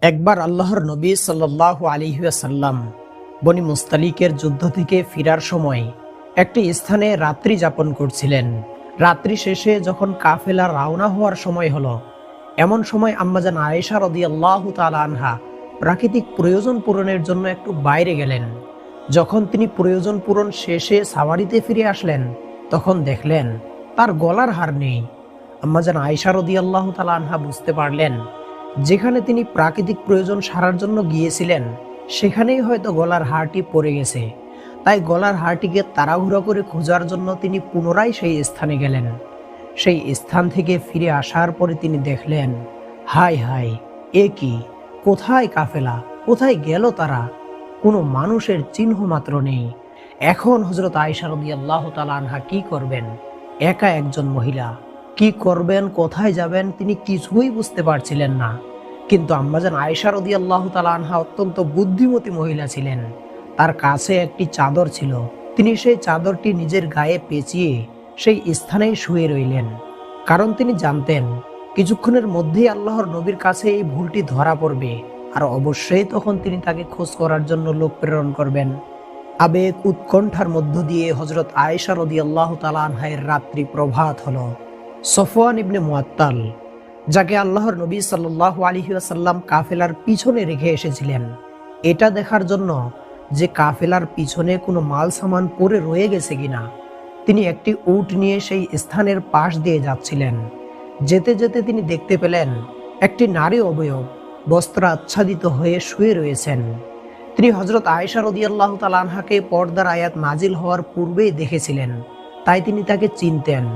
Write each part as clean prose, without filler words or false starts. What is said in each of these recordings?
একবার আল্লাহর নবী সাল্লাল্লাহু আলাইহি ওয়াসাল্লাম বনি মুস্তালিকের যুদ্ধ থেকে ফেরার সময় একটি স্থানে রাত্রি যাপন করছিলেন। রাত্রি শেষে যখন কাফেলা রওনা হওয়ার সময় হলো, এমন সময় আম্মাজান আয়েশা রাদিয়াল্লাহু তাআলা আনহা প্রাকৃতিক প্রয়োজন পূরণের জন্য একটু বাইরে গেলেন। যখন তিনি প্রয়োজন পূরণ শেষে সাওয়ারিতে ফিরে আসলেন, তখন দেখলেন তার গলার হার নেই। আম্মাজান আয়েশা রাদিয়াল্লাহু তাআলা আনহা বুঝতে পারলেন, যেখানে তিনি প্রাকৃতিক প্রয়োজন সারার জন্য গিয়েছিলেন সেখানেই হয়তো গলার হারটি পড়ে গেছে। তাই গলার হারটিকে তাড়াহুড়ো করে খোঁজার জন্য তিনি পুনরায় সেই স্থানে গেলেন। সেই স্থান থেকে ফিরে আসার পরে তিনি দেখলেন, হায় হায়, এ কি! কোথায় কাফেলা, কোথায় গেল তারা? কোনো মানুষের চিহ্ন মাত্র নেই। এখন হযরত আয়েশা রাদিয়াল্লাহু তাআলা আনহা কি করবেন? একা একজন মহিলা, কি করবেন, কোথায় যাবেন তিনি কিছুই বুঝতে পারছিলেন না। কিন্তু আম্মাজান আয়েশা রাদিয়াল্লাহু তাআলা আনহা অত্যন্ত বুদ্ধিমতী মহিলা ছিলেন। তার কাছে একটি চাদর ছিল। তিনি সেই চাদরটি নিজের গায়ে পেঁচিয়ে সেই স্থানেই শুয়ে রইলেন। কারণ তিনি জানতেন কিছুক্ষণের মধ্যেই আল্লাহর নবীর কাছে এই ভুলটি ধরা পড়বে, আর অবশ্যই তখন তিনি তাকে খোঁজ করার জন্য লোক প্রেরণ করবেন। আবেগ উৎকণ্ঠার মধ্য দিয়ে হযরত আয়েশা রাদিয়াল্লাহু তাআলা আনহার রাত্রি প্রভাত হলো। সফওয়ান ইবনে মুআত্তাল, যাকে আল্লাহর নবী সাল্লাল্লাহু আলাইহি ওয়াসাল্লাম কাফেলার পিছনে রেখে এসেছিলেন, এটা দেখার জন্য যে কাফেলার পিছনে কোনো মাল সামান পড়ে রয়ে গেছে কিনা, তিনি একটি উট নিয়ে সেই স্থানের পাশ দিয়ে যাচ্ছিলেন। যেতে যেতে তিনি দেখতে পেলেন একটি নারী অবয়ব বস্ত্র আচ্ছাদিত হয়ে শুয়ে রয়েছেন। তিনি হযরত আয়েশা রাদিয়াল্লাহু তাআলা আনহাকে পর্দার আয়াত নাজিল হওয়ার পূর্বেই দেখেছিলেন, তাই তিনি তাকে চিনতেন।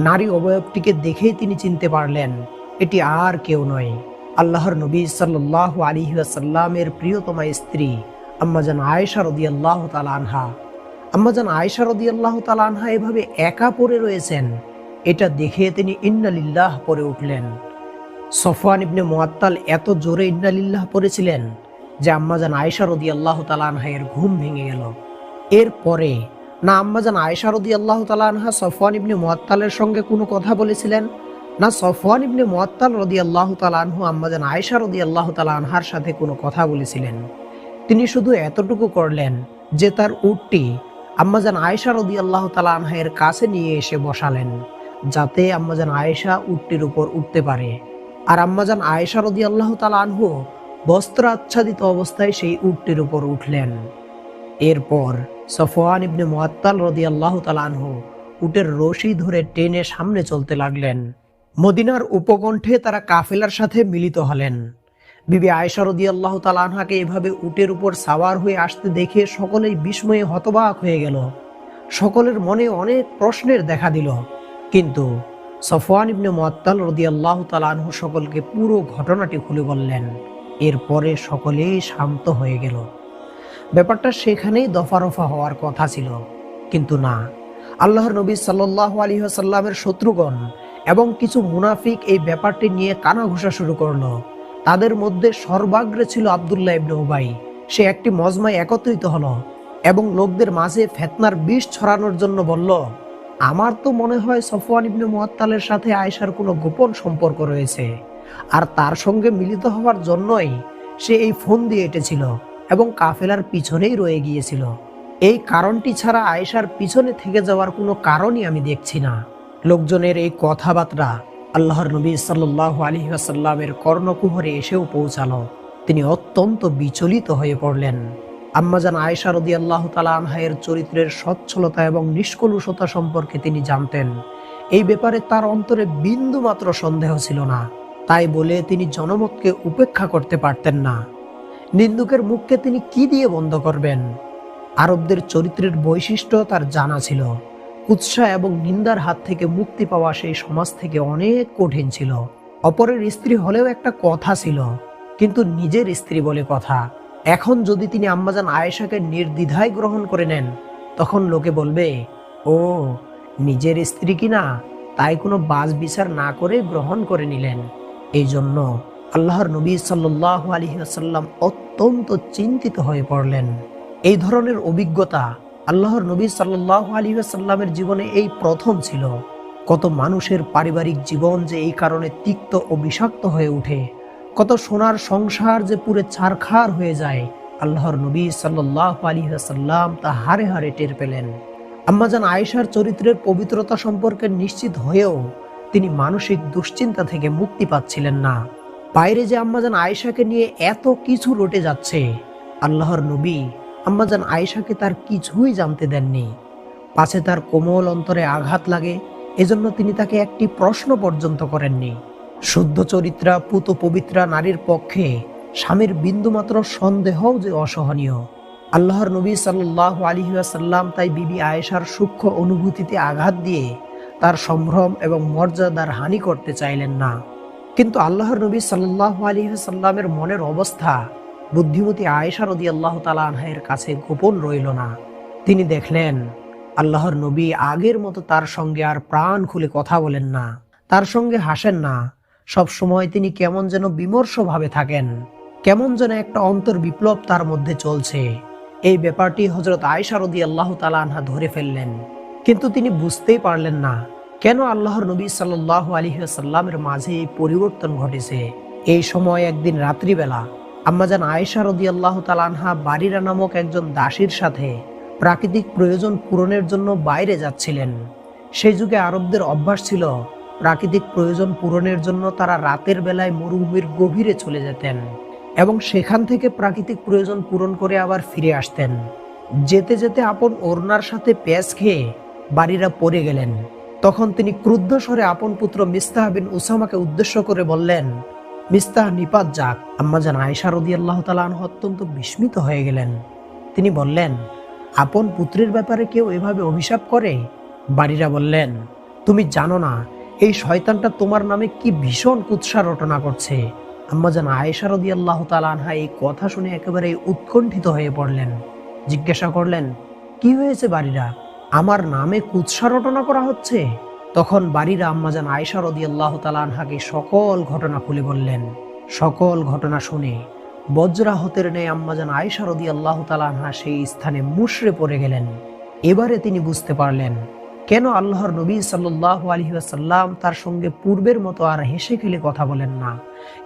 নারী অবয়বটিকে দেখেই তিনি চিনতে পারলেন এটি আর কেউ নয়, আল্লাহর নবী সাল্লাল্লাহু আলাইহি ওয়াসাল্লামের প্রিয়তমা স্ত্রী আম্মাজান আয়েশা রাদিয়াল্লাহু তাআলা আনহা। আম্মাজান আয়েশা রাদিয়াল্লাহু তাআলা আনহা এভাবে একা পড়ে রয়েছেন, এটা দেখে তিনি ইন্না লিল্লাহ পড়ে উঠলেন। সফওয়ান ইবনে মুআত্তাল এত জোরে ইন্না লিল্লাহ পড়েছিলেন যে আম্মাজান আয়েশা রাদিয়াল্লাহু তাআলা আনহা এর ঘুম ভেঙে গেল। এরপরে না আম্মাজান আয়েশা রাদিয়াল্লাহু তাআলা আনহা সফওয়ান ইবনে মুআত্তালের সঙ্গে কোনো কথা বলেছিলেন, না সফওয়ান ইবনে মুআত্তাল রাদিয়াল্লাহু তাআলা আনহু আম্মাজান আয়েশা রাদিয়াল্লাহু তাআলা আনহার সাথে কোনো কথা বলেছিলেন। তিনি শুধু এতটুকু করলেন যে তার উটটি আম্মাজান আয়েশা রাদিয়াল্লাহু তাআলা আনহা এর কাছে নিয়ে এসে বসালেন, যাতে আম্মাজান আয়েশা উটটির উপর উঠতে পারে। আর আম্মাজান আয়েশা রাদিয়াল্লাহু তাআলা আনহু বস্ত্র আচ্ছাদিত অবস্থায় সেই উটটির উপর উঠলেন। এরপর সফওয়ান ইবনে মুআত্তাল রাদিয়াল্লাহু তাআলা আনহু উটের রশি ধরে টেনে সামনে চলতে লাগলেন। মদিনার উপকণ্ঠে তারা কাফেলার সাথে মিলিত হলেন। বিবি আয়েশা রাদিয়াল্লাহু তাআলা আনহাকে এভাবে উটের উপর সাওয়ার হয়ে আসতে দেখে সকলেই বিস্ময়ে হতবাক হয়ে গেল। সকলের মনে অনেক প্রশ্নের দেখা দিল, কিন্তু সফওয়ান ইবনে মুআত্তাল রাদিয়াল্লাহু তাআলা আনহু সকলকে পুরো ঘটনাটি খুলে বললেন। এরপরে সকলেই শান্ত হয়ে গেল। ব্যাপারটা সেখানেই দফারফা হওয়ার কথা ছিল, কিন্তু না, আল্লাহর নবী সাল্লাল্লাহু আলাইহি ওয়াসাল্লামের শত্রুগণ এবং কিছু মুনাফিক এই ব্যাপারটি নিয়ে কানাঘুষা শুরু করলো। তাদের মধ্যে সর্বাগ্রে ছিল আব্দুল্লাহ ইবনে উবাই। সে একটি মজমায় একত্রিত হলো এবং লোকদের মাঝে ফিতনার বিষ ছড়ানোর জন্য বলল, আমার তো মনে হয় সফওয়ান ইবনে মুআত্তালের সাথে আয়েশার কোনো গোপন সম্পর্ক রয়েছে, আর তার সঙ্গে মিলিত হওয়ার জন্যই সে এই ফোন দিয়ে এঁটেছিল এবং কাফেলার পিছনেই রয়ে গিয়েছিল। এই কারণটি ছাড়া আয়েশার পিছনে থেকে যাওয়ার কোনো কারণই আমি দেখছি না। লোকজনের এই কথাবার্তা আল্লাহর নবী সাল্লাল্লাহু আলাইহি ওয়াসাল্লামের কর্ণকুহরে এসেও পৌঁছালো। তিনি অত্যন্ত বিচলিত হয়ে পড়লেন। আম্মাজান আয়েশা রাদিয়াল্লাহু তাআলা আনহার চরিত্রের সচ্ছলতা এবং নিষ্কলুষতা সম্পর্কে তিনি জানতেন। এই ব্যাপারে তার অন্তরে বিন্দু মাত্র সন্দেহ ছিল না। তাই বলে তিনি জনমতকে উপেক্ষা করতে পারতেন না। নিন্দুকের মুখকে তিনি কি দিয়ে বন্ধ করবেন? আরবদের চরিত্রের বৈশিষ্ট্য তার জানা ছিল। কুৎসা এবং নিন্দার হাত থেকে মুক্তি পাওয়া সেই সমাজ থেকে অনেক কঠিন ছিল। অপরের স্ত্রী হলেও একটা কথা ছিল, কিন্তু নিজের স্ত্রী বলে কথা। এখন যদি তিনি আম্মাজান আয়েশাকে নির্দ্বিধায় গ্রহণ করে নেন, তখন লোকে বলবে, ও নিজের স্ত্রী কিনা, তাই কোনো বাজ বিচার না করে গ্রহণ করে নিলেন। এই জন্য আল্লাহর নবী সাল্লাল্লাহু আলাইহি ওয়াসাল্লাম অত্যন্ত চিন্তিত হয়ে পড়লেন। এই ধরনের অভিজ্ঞতা আল্লাহর নবী সাল্লাল্লাহু আলাইহি ওয়াসাল্লামের জীবনে এই প্রথম ছিল। কত মানুষের পারিবারিক জীবন যে এই কারণে তিক্ত ও বিষাক্ত হয়ে ওঠে, কত সোনার সংসার যে পুরে ছারখার হয়ে যায়, আল্লাহর নবী সাল্লাল্লাহু আলাইহি ওয়াসাল্লাম তা হারে হারে টের পেলেন। আম্মাজান আয়েশার চরিত্রের পবিত্রতা সম্পর্কে নিশ্চিত হয়েও তিনি মানসিক দুশ্চিন্তা থেকে মুক্তি পাচ্ছিলেন না। বাইরে যে আম্মাজান আয়েশাকে নিয়ে এত কিছু রটে যাচ্ছে, আল্লাহর নবী আম্মাজান আয়েশাকে তার কিছুই জানতে দেননি। পাছে তার কোমল অন্তরে আঘাত লাগে, এজন্য তিনি তাকে একটি প্রশ্ন পর্যন্ত করেননি। শুদ্ধ চরিত্রা পুত পবিত্রা নারীর পক্ষে স্বামীর বিন্দুমাত্র সন্দেহও যে অসহনীয়। আল্লাহর নবী সাল্লাল্লাহু আলাইহি ওয়াসাল্লাম তাই বিবি আয়েশার সূক্ষ্ম অনুভূতিতে আঘাত দিয়ে তার সম্ভ্রম এবং মর্যাদার হানি করতে চাইলেন না। কিন্তু আল্লাহর নবী সাল্লাল্লাহু আলাইহি ওয়াসাল্লামের মনের অবস্থা বুদ্ধিমতী আয়েশা রাদিয়াল্লাহু তাআলা আনহার কাছে গোপন রইল না। তিনি দেখলেন আল্লাহর নবী আগের মতো তার সঙ্গে আর প্রাণ খুলে কথা বলেন না, তার সঙ্গে হাসেন না। সব সময় তিনি কেমন যেন বিমর্ষ ভাবে থাকেন, কেমন যেন একটা অন্তর বিপ্লব তার মধ্যে চলছে। এই ব্যাপারটি হযরত আয়েশা রাদিয়াল্লাহু তাআলা আনহা ধরে ফেললেন, কিন্তু তিনি বুঝতেই পারলেন না কেন আল্লাহর নবী সাল্লাল্লাহু আলাইহি ওয়াসাল্লামের মাঝে এই পরিবর্তন ঘটেছে। এই সময় একদিন রাত্রিবেলা আম্মাজান আয়েশা রাদিয়াল্লাহু তাআলা আনহা বারিরা নামক একজন দাসীর সাথে প্রাকৃতিক প্রয়োজন পূরণের জন্য বাইরে যাচ্ছিলেন। সেই যুগে আরবদের অভ্যাস ছিল প্রাকৃতিক প্রয়োজন পূরণের জন্য তারা রাতের বেলায় মরুভূমির গভীরে চলে যেতেন এবং সেখান থেকে প্রাকৃতিক প্রয়োজন পূরণ করে আবার ফিরে আসতেন। যেতে যেতে আপন ওড়নার সাথে পেঁচ খেয়ে বারিরা পড়ে গেলেন। তখন তিনি ক্রুদ্ধ স্বরে আপন পুত্র মিস্তাহ বিন উসামাকে উদ্দেশ্য করে বললেন, মিস্তাহ নিপাত যাক। আম্মাজান আয়েশা রাদিয়াল্লাহু তাআলা আনহা অত্যন্ত বিস্মিত হয়ে গেলেন। তিনি বললেন, আপন পুত্রের ব্যাপারে কেউ এভাবে অভিশাপ করে? বারিরা বললেন, তুমি জানো না এই শয়তানটা তোমার নামে কি ভীষণ কুৎসা রটনা করছে। আম্মাজান আয়েশা রাদিয়াল্লাহু তাআলা আনহা এই কথা শুনে একেবারে উৎকণ্ঠিত হয়ে পড়লেন। জিজ্ঞাসা করলেন, কি হয়েছে বারিরা? আমার নামে কুৎসা রটনা করা হচ্ছে? তখন বারিরা আম্মাজান আয়েশা রাদিয়াল্লাহু তাআলা আনহাকে সকল ঘটনা খুলে বললেন। সকল ঘটনা শুনে বজ্রাহতের ন্যায় আম্মাজান আয়েশা রাদিয়াল্লাহু তাআলা আনহা সেই স্থানে মুষড়ে পড়ে গেলেন। এবারে তিনি বুঝতে পারলেন কেন আল্লাহর নবী সাল্লাল্লাহু আলাইহি ওয়াসাল্লাম তার সঙ্গে পূর্বের মতো আর হেসে খেলে কথা বলেন না,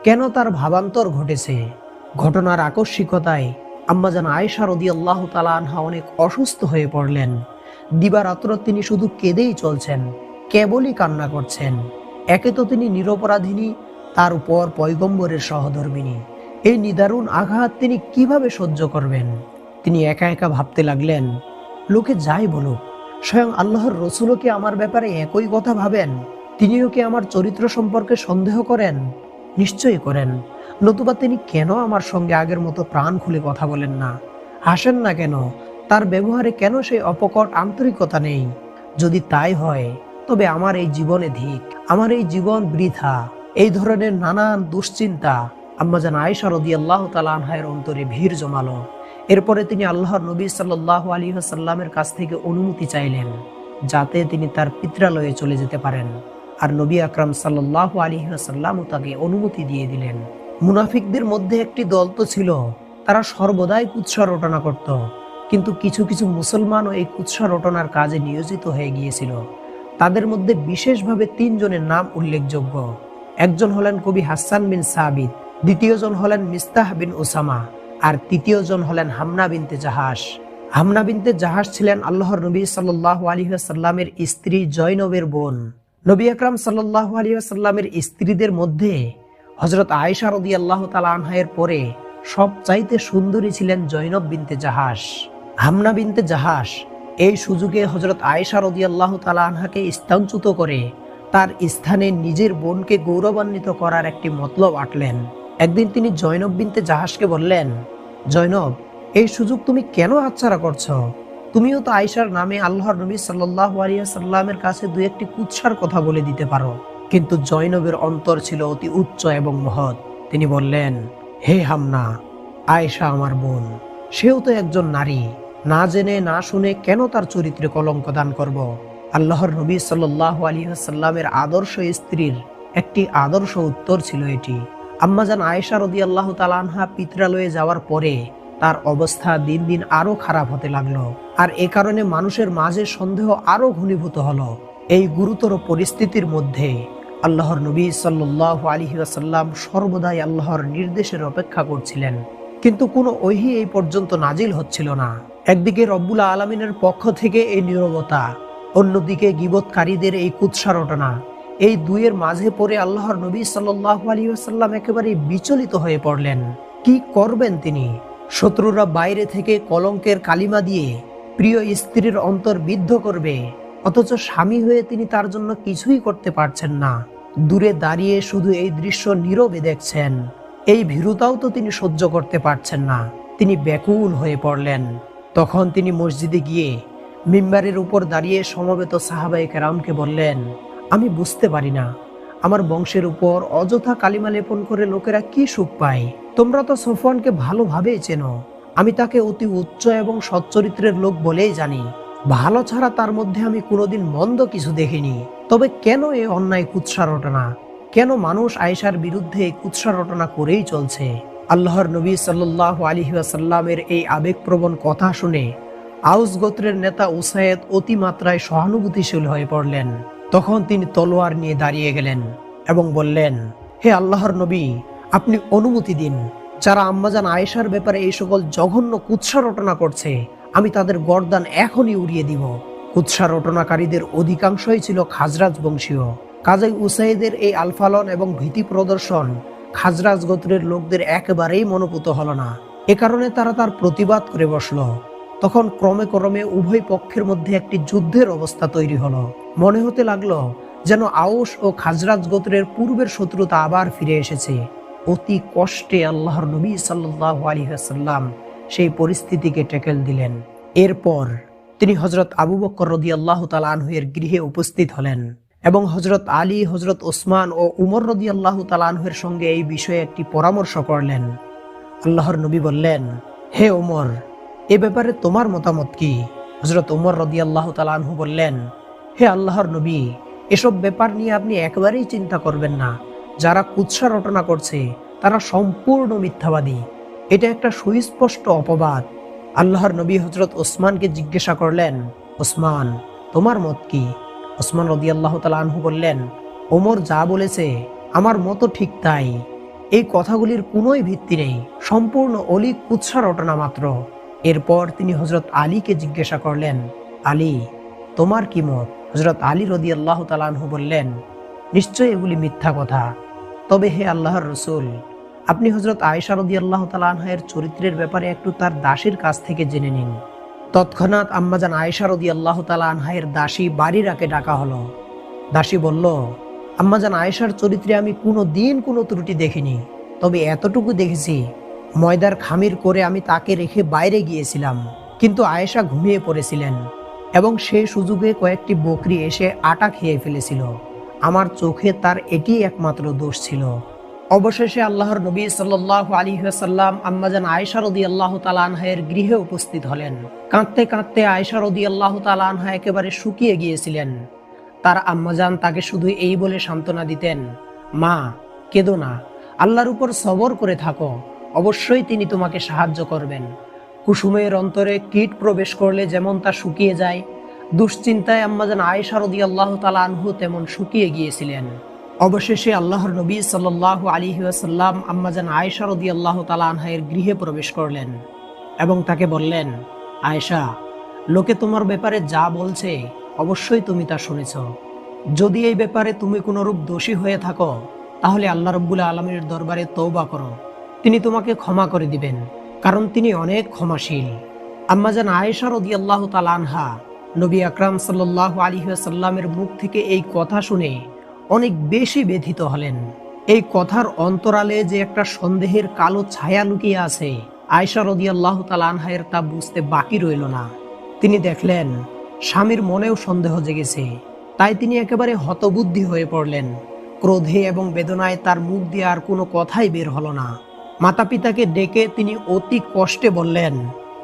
কেন তার ভাবান্তর ঘটেছে। ঘটনার আকস্মিকতায় আম্মাজান আয়েশা রাদিয়াল্লাহু তাআলা আনহা অনেক অসুস্থ হয়ে পড়লেন। দিবারাত্র তিনি শুধু কেঁদেই চলছেন, কেবলই কান্না করছেন। একে তো তিনি নিরপরাধিনী, তার উপর পয়গম্বরের সহধর্মিনী। এই নিদারুণ আঘাত তিনি কিভাবে সহ্য করবেন? তিনি একা একা ভাবতে লাগলেন, লোকে যাই বলুক, স্বয়ং আল্লাহর রসুলও কি আমার ব্যাপারে একই কথা ভাবেন? তিনিও কি আমার চরিত্র সম্পর্কে সন্দেহ করেন? নিশ্চয়ই করেন, নতুবা তিনি কেন আমার সঙ্গে আগের মতো প্রাণ খুলে কথা বলেন না, হাসেন না কেন? তার ব্যবহারে কেন সেই অপকট আন্তরিকতা নেই? যদি তাই হয় তবে আমার এই জীবনে ধিক, আমার এই জীবন বৃথা। এই ধরনের নানান দুশ্চিন্তা আম্মাজান আয়েশা রাদিয়াল্লাহু তাআলা আনহার অন্তরে ভিড় জমালো। এরপরে তিনি আল্লাহর নবী সাল্লাল্লাহু আলাইহি ওয়াসাল্লামের কাছ থেকে অনুমতি চাইলেন যাতে তিনি তার পিত্রালয়ে চলে যেতে পারেন। আর নবী আকরাম সাল্লাল্লাহু আলাইহি ওয়াসাল্লামও তাকে অনুমতি দিয়ে দিলেন। মুনাফিকদের মধ্যে একটি দল তো ছিল, তারা সর্বদাই কুৎসা রটনা করত, কিন্তু কিছু কিছু মুসলমানও এই কুৎসা রটনার কাজে নিয়োজিত হয়ে গিয়েছিল। তাদের মধ্যে বিশেষভাবে 3 জনের নাম উল্লেখযোগ্য। একজন হলেন কবি হাসান বিন সাবিত, দ্বিতীয়জন হলেন মিস্তাহ বিন উসামা, আর তৃতীয়জন হলেন হামনা বিনতে জাহাশ। হামনা বিনতে জাহাশ ছিলেন আল্লাহর নবী সাল্লাল্লাহু আলাইহি ওয়াসাল্লামের স্ত্রী জয়নবের বোন। নবী আকরাম সাল্লাল্লাহু আলাইহি ওয়াসাল্লামের স্ত্রীদের মধ্যে হযরত আয়েশা রাদিয়াল্লাহু তাআলা আনহার পরে সবচাইতে সুন্দরী ছিলেন জয়নব বিনতে জাহাশ। হামনা বিনতে জাহাশ এই সুযোগে হযরত আয়েশা রাদিয়াল্লাহু তাআলা আনহাকে স্থানচ্যুত করে তার স্থানে নিজের বোনকে গৌরবান্বিত করার একটি মতলব আঁটলেন। একদিন তিনি জয়নব বিনতে জাহাশকে বললেন, জয়নব, এই সুযোগ তুমি কেন হাতছাড়া করছো? তুমিও তো আয়েশার নামে আল্লাহর নবী সাল্লাল্লাহু আলাইহি ওয়াসাল্লামের কাছে দুই একটি কুৎসার কথা বলে দিতে পারো। কিন্তু জয়নবের অন্তর ছিল অতি উচ্চ এবং মহৎ। তিনি বললেন, হে হামনা, আয়েশা আমার বোন, সেও তো একজন নারী, না জেনে না শুনে কেন তার চরিত্রে কলঙ্ক দান করব? আল্লাহর নবী সাল্লাল্লাহু আলাইহি ওয়াসাল্লামের আদর্শ স্ত্রীর একটি আদর্শ উত্তর ছিল এটি। আম্মাজান আয়েশা রাদিয়াল্লাহু তাআলা আনহা পিত্রালয়ে যাওয়ার পরে তার অবস্থা দিন দিন আরো খারাপ হতে লাগলো, আর এ কারণে মানুষের মাঝে সন্দেহ আরো ঘনীভূত হলো। এই গুরুতর পরিস্থিতির মধ্যে আল্লাহর নবী সাল্লাল্লাহু আলাইহি ওয়াসাল্লাম সর্বদাই আল্লাহর নির্দেশের অপেক্ষা করছিলেন, কিন্তু কোনো ওহী এই পর্যন্ত নাজিল হচ্ছিল না। একদিকে রব্বুল আলামিনের পক্ষ থেকে এই নীরবতা, অন্যদিকে গীবতকারীদের এই কুৎসা রটনা, এই দুইয়ের মাঝে পড়ে আল্লাহর নবী সাল্লাল্লাহু আলাইহি ওয়াসাল্লাম একেবারে বিচলিত হয়ে পড়লেন। কি করবেন তিনি? শত্রুরা বাইরে থেকে কলঙ্কের কালিমা দিয়ে প্রিয় স্ত্রীর অন্তর বিদ্ধ করবে, অথচ স্বামী হয়ে তিনি তার জন্য কিছুই করতে পারছেন না। দূরে দাঁড়িয়ে শুধু এই দৃশ্য নীরবে দেখছেন। এই ভীরুতাও তো তিনি সহ্য করতে পারছেন না। তিনি ব্যাকুল হয়ে পড়লেন। তখন তিনি মসজিদে গিয়ে মিম্বারের উপর দাঁড়িয়ে সমবেত সাহাবায়ে কেরামকে বললেন, আমি বুঝতে পারি না, আমার বংশের উপর অযথা কালিমা লেপন করে লোকেরা কি সুখ পায়। তোমরা তো সফওয়ানকে ভালোভাবেই চেনো। আমি তাকে অতি উচ্চ এবং সচ্চরিত্রের লোক বলেই জানি। ভালো ছাড়া তার মধ্যে আমি কোনোদিন মন্দ কিছু দেখিনি। তবে কেন এই অন্যায় কুৎসা রটনা? কেন মানুষ আয়েশার বিরুদ্ধে এই কুৎসা রটনা করেই চলছে? আল্লাহর নবী সাল্লাল্লাহু আলাইহি ওয়াসাল্লামের এই আবেগপ্রবণ কথা শুনে আউস গোত্রের নেতা উসাইদ অতিমাত্রায় সহানুভূতিশীল হয়ে পড়লেন। তখন তিনি তলোয়ার নিয়ে দাঁড়িয়ে গেলেন এবং বললেন, হে আল্লাহর নবী, আপনি অনুমতি দিন। যারা আম্মাজান আয়েশার ব্যাপারে এই সকল জঘন্য কুৎসা রটনা করছে, আমি তাদের গর্দান এখনই উড়িয়ে দিব। কুৎসা রটনাকারীদের অধিকাংশই ছিল খাজরাজ বংশীয়। কাজী উসাইদের এই আলফালন এবং ভীতি প্রদর্শন খাজরাজ গোত্রের লোকদের একেবারেই মনোপুত হল না। এ কারণে তারা তার প্রতিবাদ করে বসল। তখন ক্রমে ক্রমে উভয় পক্ষের মধ্যে একটি যুদ্ধের অবস্থা তৈরি হলো। মনে হতে লাগলো যেন আউস ও খাজরাজ গোত্রের পূর্বের শত্রুতা আবার ফিরে এসেছে। অতি কষ্টে আল্লাহর নবী সাল্লাল্লাহু আলাইহি ওয়াসাল্লাম সেই পরিস্থিতিকে ট্যাকেল দিলেন। এরপর তিনি হযরত আবু বকর রাদিয়াল্লাহু তাআলা আনহু এর গৃহে উপস্থিত হলেন এবং হযরত আলী, হযরত ওসমান ও উমর রাদিয়াল্লাহু তাআলা আনহু এর সঙ্গে এই বিষয়ে একটি পরামর্শ করলেন। আল্লাহর নবী বললেন, হে ওমর, এ ব্যাপারে তোমার মতামত কি? হযরত উমর রাদিয়াল্লাহু তাআলা আনহু বললেন, হে আল্লাহর নবী, এসব ব্যাপার নিয়ে আপনি একেবারেই চিন্তা করবেন না। যারা কুৎসা রটনা করছে তারা সম্পূর্ণ মিথ্যাবাদী। এটা একটা সুস্পষ্ট অপবাদ। আল্লাহর নবী হযরত ওসমানকে জিজ্ঞাসা করলেন, ওসমান, তোমার মত কি? ওসমান রাদিয়াল্লাহু তাআলা আনহু বললেন, ওমর যা বলেছে আমার মত ঠিক তাই। এই কথাগুলির কোনোই ভিত্তি নেই, সম্পূর্ণ অলীক কুৎসা রটনা মাত্র। এরপর তিনি হযরত আলীকে জিজ্ঞাসা করলেন, আলী, তোমার কি মত? হযরত আলী রাদিয়াল্লাহু তাআলা আনহু বললেন, নিশ্চয়ই এগুলি মিথ্যা কথা। তবে হে আল্লাহর রাসূল, আপনি হযরত আয়েশা রাদিয়াল্লাহু তাআলা আনহার চরিত্রের ব্যাপারে একটু তার দাসীর কাছ থেকে জেনে নিন। তৎক্ষণাৎ আম্মাজান আয়েশা রাদিয়াল্লাহু তাআলা আনহার দাসী বারিরাকে ডাকা হলো। দাসী বলল, আম্মাজান আয়েশার চরিত্রে আমি কোনো দিন কোনো ত্রুটি দেখিনি। তবে এতটুকু দেখেছি, ময়দার খামির করে আমি তাকে রেখে বাইরে গিয়েছিলাম, কিন্তু আয়েশা ঘুমিয়ে পড়েছিলেন এবং সেই সুযোগে কয়েকটি বকরি এসে আটা খেয়ে ফেলেছিল। আমার চোখে তার এটি একমাত্র দোষ ছিল। অবশেষে আল্লাহর নবী সাল্লাল্লাহু আলাইহি ওয়াসাল্লাম আম্মাজান আয়েশা রাদিয়াল্লাহু তাআলা আনহার গৃহে উপস্থিত হলেন। কাঁদতে কাঁদতে আয়েশা রাদিয়াল্লাহু তাআলা আনহা একেবারে শুকিয়ে গিয়েছিলেন। তার আম্মাজান তাকে শুধু এই বলে সান্ত্বনা দিতেন, মা, কেঁদো না, আল্লাহর উপর সবর করে থাকো, অবশ্যই তিনি তোমাকে সাহায্য করবেন। কুসুমের অন্তরে কীট প্রবেশ করলে যেমন তা শুকিয়ে যায়, দুশ্চিন্তায় আম্মাজান আয়েশা রাদিয়াল্লাহু তাআলা আনহু তেমন শুকিয়ে গিয়েছিলেন। অবশেষে আল্লাহর নবী সাল্লাল্লাহু আলাইহি ওয়াসাল্লাম আম্মাজান আয়েশা রাদিয়াল্লাহু তাআলা আনহার গৃহে প্রবেশ করলেন এবং তাকে বললেন, আয়েশা, লোকে তোমার ব্যাপারে যা বলছে অবশ্যই তুমি তা শুনেছ। যদি এই ব্যাপারে তুমি কোনরূপ দোষী হয়ে থাকো, তাহলে আল্লাহ রাব্বুল আলামিনের দরবারে তওবা করো, তিনি তোমাকে ক্ষমা করে দিবেন, কারণ তিনি অনেক ক্ষমাশীল। আম্মাজান আয়েশা রাদিয়াল্লাহু তাআলা আনহা নবী আকরাম সাল্লাল্লাহু আলাইহি ওয়াসাল্লামের মুখ থেকে এই কথা শুনে অনেক বেশি ব্যথিত হলেন। এই কথার অন্তরালে যে একটা সন্দেহের কালো ছায়া লুকিয়ে আছে, আয়েশা রাদিয়াল্লাহু তাআলা আনহার তা বুঝতে বাকি রইল না। তিনি দেখলেন স্বামীর মনেও সন্দেহ জেগেছে, তাই তিনি একেবারে হতবুদ্ধি হয়ে পড়লেন। ক্রোধে এবং বেদনায় তার মুখ দিয়ে আর কোনো কথাই বের হলো না। মাতা পিতাকে ডেকে তিনি অতি কষ্টে বললেন,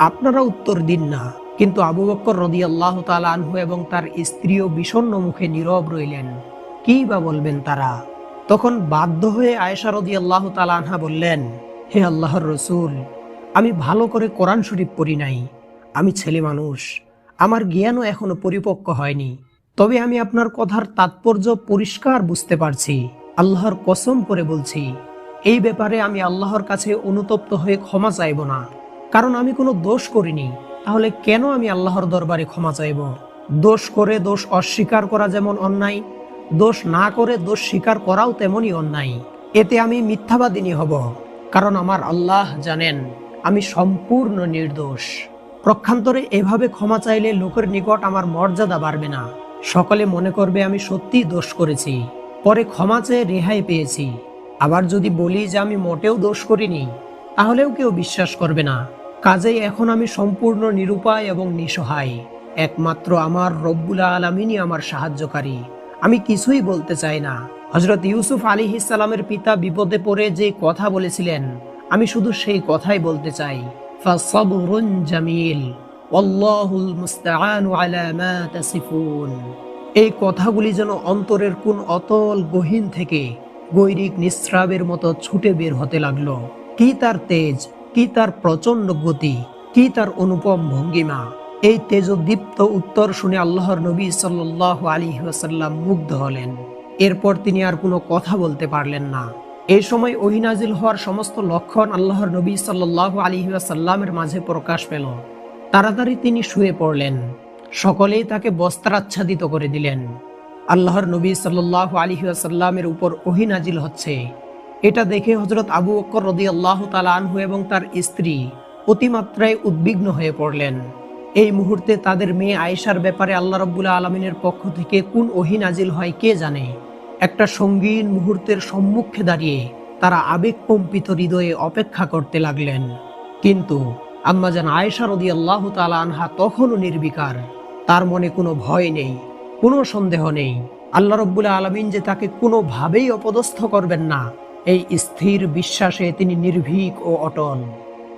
আপনারা উত্তর দিন না। কিন্তু আবু বকর রাদিয়াল্লাহু তাআলা আনহু এবং তার স্ত্রীও বিষণ্ণ মুখে নীরব রইলেন। কি বা বলবেন তারা? তখন বাধ্য হয়ে আয়েশা রাদিয়াল্লাহু তাআলা আনহা বললেন, হে আল্লাহর রাসূল, আমি ভালো করে কোরআন শরীফ পড়ি নাই, আমি ছেলে মানুষ, আমার জ্ঞানও এখনো পরিপক্ক হয়নি, তবে আমি আপনার কথার তাৎপর্য পরিষ্কার বুঝতে পারছি। আল্লাহর কসম করে বলছি, এই ব্যাপারে আমি আল্লাহর কাছে অনুতপ্ত হয়ে ক্ষমা চাইব না, কারণ আমি কোনো দোষ করিনি। তাহলে কেন আমি আল্লাহর দরবারে ক্ষমা চাইব? দোষ করে দোষ অস্বীকার করা যেমন অন্যায়, দোষ না করে দোষ স্বীকার করাও তেমনই অন্যায়। এতে আমি মিথ্যাবাদিনী হব, কারণ আমার আল্লাহ জানেন আমি সম্পূর্ণ নির্দোষ। প্রক্ষান্তরে এভাবে ক্ষমা চাইলে লোকের নিকট আমার মর্যাদা বাড়বে না। সকলে মনে করবে আমি সত্যিই দোষ করেছি, পরে ক্ষমা চেয়ে রেহাই পেয়েছি। আবার যদি বলি যে আমি মোটেও দোষ করিনি, তাহলেও কেউ বিশ্বাস করবে না। কাজেই এখন আমি সম্পূর্ণ নিরুপায় এবং নিঃসহায়। একমাত্র আমার রব্বুল আলামিনই আমার সাহায্যকারী। আমি কিছুই বলতে চাই না। হযরত ইউসুফ আলাইহিস সালামের পিতা বিপদে পড়ে যে কথা বলেছিলেন, আমি শুধু সেই কথাই বলতে চাই। ফাসাবরুন জামিল ওয়াল্লাহুল মুস্তাআনু আলা মা তাসিফুন। এই কথাগুলি যেন অন্তরের কোন অতল গহীন থেকে গৈরিক নিঃস্রাবের মতো ছুটে বের হতে লাগলো। কি তার তেজ, কি তার প্রচন্ড গতি, কি তার অনুপম ভঙ্গিমা! এই তেজদীপ্ত উত্তর শুনে আল্লাহর নবী সাল্লাল্লাহু আলাইহি ওয়াসাল্লাম মুগ্ধ হলেন। এরপর তিনি আর কোনো কথা বলতে পারলেন না। এই সময় ওহী নাজিল হওয়ার সমস্ত লক্ষণ আল্লাহর নবী সাল্লাল্লাহু আলাইহি ওয়াসাল্লামের মাঝে প্রকাশ পেল। তাড়াতাড়ি তিনি শুয়ে পড়লেন। সকলেই তাকে বস্ত্রাচ্ছাদিত করে দিলেন। আল্লাহর নবী সাল্লাল্লাহু আলাইহি ওয়াসাল্লামের উপর ওহী নাজিল হচ্ছে, এটা দেখে হযরত আবু বকর রাদিয়াল্লাহু তাআলা আনহু এবং তার স্ত্রী অতিমাত্রায় উদ্বিগ্ন হয়ে পড়লেন। এই মুহূর্তে তাদের মেয়ে আয়েশার ব্যাপারে আল্লাহ রাব্বুল আলামিনের পক্ষ থেকে কোন ওহী নাজিল হয় কে জানে। একটা সঙ্গীন মুহূর্তের সম্মুখে দাঁড়িয়ে তারা আবেগকম্পিত হৃদয়ে অপেক্ষা করতে লাগলেন। কিন্তু আম্মাজান আয়েশা রাদিয়াল্লাহু তাআলা আনহা তখনও নির্বিকার। তার মনে কোনো ভয় নেই, কোনো সন্দেহ নেই। আল্লাহ রাব্বুল আলামিন যে তাকে কোনোভাবেই অপদস্থ করবেন না, এই স্থির বিশ্বাসে তিনি নির্ভীক ও অটল।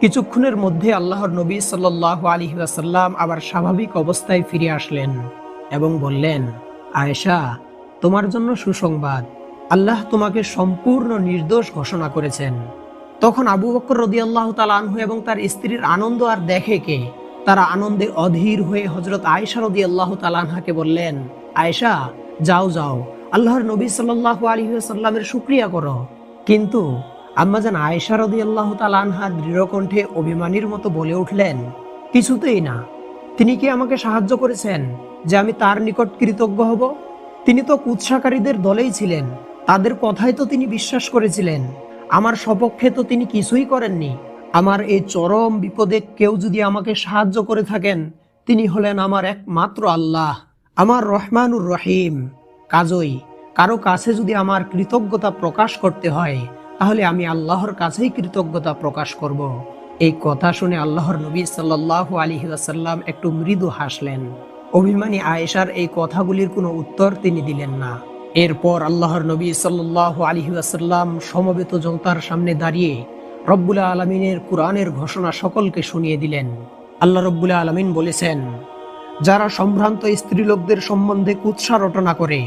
কিছুক্ষণের মধ্যে আল্লাহর নবী সাল্লাল্লাহু আলাইহি ওয়াসাল্লাম আবার স্বাভাবিক অবস্থায় ফিরে আসলেন এবং বললেন, আয়েশা, তোমার জন্য সুসংবাদ, আল্লাহ তোমাকে সম্পূর্ণ নির্দোষ ঘোষণা করেছেন। তখন আবু বকর রাদিয়াল্লাহু তাআলা আনহু এবং তার স্ত্রীর আনন্দ আর দেখে কে। তারা আনন্দে অধীর হয়ে হযরত আয়েশা রাদিয়াল্লাহু তাআলা আনহাকে বললেন, আয়েশা, যাও যাও, আল্লাহর নবী সাল্লাল্লাহু আলাইহি ওয়াসাল্লামের শুকরিয়া করো। কিন্তু আম্মাজান আয়েশা রাদিয়াল্লাহু তাআলা আনহা দৃঢ়কণ্ঠে অভিমানীর মতো বলে উঠলেন, কিছুতেই না। তিনি কি আমাকে সাহায্য করেছেন যে আমি তার নিকট কৃতজ্ঞ হব? তিনি তো কুৎসাকারীদের দলেই ছিলেন, তাদের কথাই তো তিনি বিশ্বাস করেছিলেন। আমার সপক্ষে তো তিনি কিছুই করেননি। আমার এই চরম বিপদে কেউ যদি আমাকে সাহায্য করে থাকেন, তিনি হলেন আমার একমাত্র আল্লাহ, আমার রহমানুর রহিম। কাজই কারো কাছে যদি আমার কৃতজ্ঞতা প্রকাশ করতে হয়, তাহলে আমি আল্লাহর কাছেই কৃতজ্ঞতা প্রকাশ করব। এই কথা শুনে আল্লাহর নবী সাল্লাল্লাহু আলাইহি ওয়াসাল্লাম একটু মৃদু হাসলেন। অভিমানী আয়েশার এই কথাগুলির কোনো উত্তর তিনি দিলেন না। এরপর আল্লাহর নবী সাল্লাল্লাহু আলাইহি ওয়াসাল্লাম সমবেত জনতার সামনে দাঁড়িয়ে রব্বুল আলামিনের কুরআনের ঘোষণা সকলকে শুনিয়ে দিলেন। আল্লাহ রব্বুল আলামিন বলেছেন, যারা সম্ভ্রান্ত স্ত্রীলোকদের সম্বন্ধে কুৎসা রটনা করে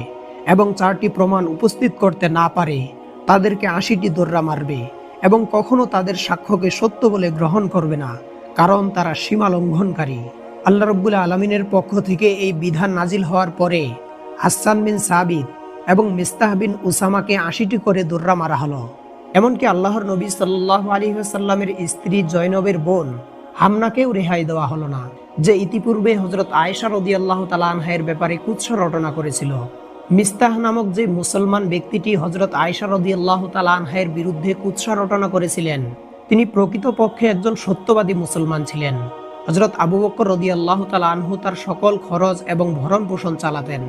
এবং 4টি প্রমাণ উপস্থিত করতে না পারে, তাদেরকে 80টি দোররা মারবে এবং কখনো তাদের সাক্ষ্যকে সত্য বলে গ্রহণ করবে না, কারণ তারা সীমা লঙ্ঘনকারী। আল্লাহ রব্বুল আলামিনের পক্ষ থেকে এই বিধান নাজিল হওয়ার পরে হাসান বিন সাবিত এবং মিস্তাহ বিন উসামাকে 80টি করে দোররা মারা হলো। এমনকি আল্লাহর নবী সাল্লাল্লাহু আলাইহি ওয়াসাল্লামের স্ত্রী জয়নবের বোন হামনাকেও রেহাই দেওয়া হলো না, যে ইতিপূর্বে হযরত আয়েশা রাদিয়াল্লাহু তাআলা আনহার ব্যাপারে কুৎসা রটনা করেছিল। মিস্তাহ নামক যে মুসলমান ব্যক্তিটি হযরত আয়েশা রাদিয়াল্লাহু তাআলা আনহার বিরুদ্ধে কুৎসা রটনা করেছিলেন, তিনি প্রকৃতপক্ষে একজন সত্যবাদী মুসলমান ছিলেন। হযরত আবু বকর রাদিয়াল্লাহু তাআলা আনহু তার সকল খরচ এবং ভরণ পোষণ চালাতেন।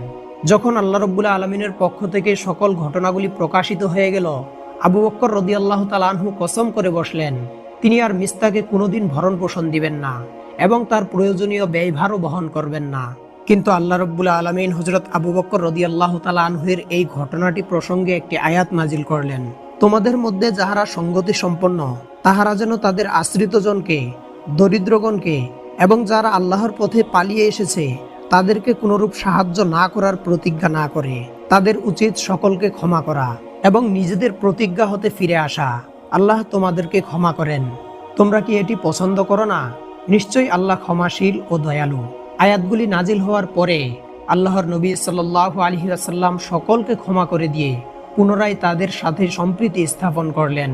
যখন আল্লাহ রাব্বুল আলামিনের পক্ষ থেকে সকল ঘটনাগুলি প্রকাশিত হয়ে গেল, আবু বকর রাদিয়াল্লাহু তাআলা আনহু কসম করে বসলেন, তিনি আর মিস্তাকে কোনোদিন ভরণ পোষণ দিবেন না এবং তার প্রয়োজনীয় ব্যয়ভারও বহন করবেন না। কিন্তু আল্লাহ রাব্বুল আলামিন হযরত আবু বকর রাদিয়াল্লাহু তাআলা আনহুর এই ঘটনাটি প্রসঙ্গে একটি আয়াত নাজিল করলেন, তোমাদের মধ্যে যাহারা সঙ্গতি সম্পন্ন, তাহারা যেন তাদের আশ্রিতজনকে, দরিদ্রগণকে এবং যারা আল্লাহর পথে পালিয়ে এসেছে তাদেরকে কোনরূপ সাহায্য না করার প্রতিজ্ঞা না করে। তাদের উচিত সকলকে ক্ষমা করা এবং নিজেদের প্রতিজ্ঞা হতে ফিরে আসা। আল্লাহ তোমাদেরকে ক্ষমা করেন। তোমরা কি এটি পছন্দ করো না? নিশ্চয়ই আল্লাহ ক্ষমাশীল ও দয়ালু। আয়াতগুলি নাজিল হওয়ার পরে আল্লাহর নবী সাল্লাল্লাহু আলাইহি ওয়াসাল্লাম সকলকে ক্ষমা করে দিয়ে পুনরায় তাদের সাথে সম্প্রীতি স্থাপন করলেন।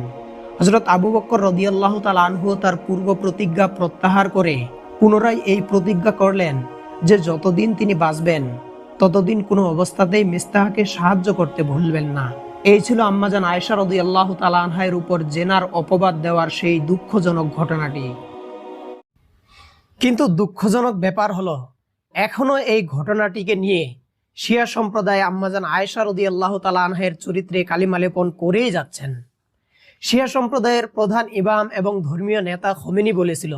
হযরত আবু বকর রাদিয়াল্লাহু তাআলা আনহু তার পূর্ব প্রতিজ্ঞা প্রত্যাহার করে পুনরায় এই প্রতিজ্ঞা করলেন যে যতদিন তিনি বাঁচবেন ততদিন কোনো অবস্থাতেই মিস্তাহকে সাহায্য করতে ভুলবেন না। এই ছিল আম্মাজান আয়েশা রাদিয়াল্লাহু তাআলা আনহার উপর জেনার অপবাদ দেওয়ার সেই দুঃখজনক ঘটনাটি। কিন্তু দুঃখজনক ব্যাপার হলো এখনো এই ঘটনাটিকে নিয়ে শিয়া সম্প্রদায় আম্মাজান আয়েশা রাদিয়াল্লাহু তাআলা আনহার চরিত্রে কালিমা লেপন করেই যাচ্ছেন। শিয়া সম্প্রদায়ের প্রধান ইমাম এবং ধর্মীয় নেতা খোমেনি বলেছিল,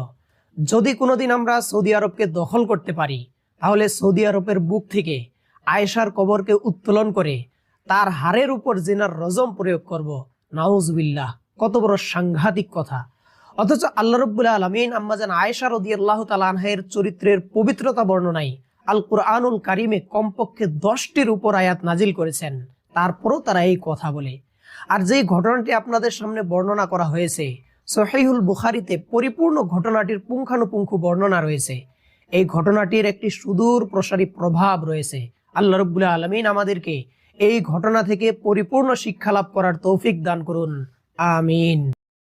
যদি কোনোদিন আমরা সৌদি আরবকে দখল করতে পারি তাহলে সৌদি আরবের বুক থেকে আয়েশার কবরকে উত্তোলন করে তার হাড়ের উপর জিনার রজম প্রয়োগ করব। নাউজুবিল্লাহ, কত বড় সাংঘাতিক কথা! অথচ আল্লাহ রাব্বুল আলামিন আম্মাজান আয়েশা রাদিয়াল্লাহু তাআলা আনহার চরিত্রের পবিত্রতা বর্ণনায় আল কুরআনুল কারিমে কমপক্ষে 10টির উপর আয়াত নাজিল করেছেন। তারপরও তারা এই কথা বলে। আর যেই ঘটনাটি আপনাদের সামনে বর্ণনা করা হয়েছে সহিহুল বুখারীতে পরিপূর্ণ ঘটনাটির পুঙ্খানুপুঙ্খ বর্ণনা রয়েছে। এই ঘটনাটির একটি সুদূর প্রসারী প্রভাব রয়েছে। আল্লাহ রাব্বুল আলামিন আমাদেরকে এই ঘটনা থেকে পরিপূর্ণ শিক্ষা লাভ করার তৌফিক দান করুন। আমিন।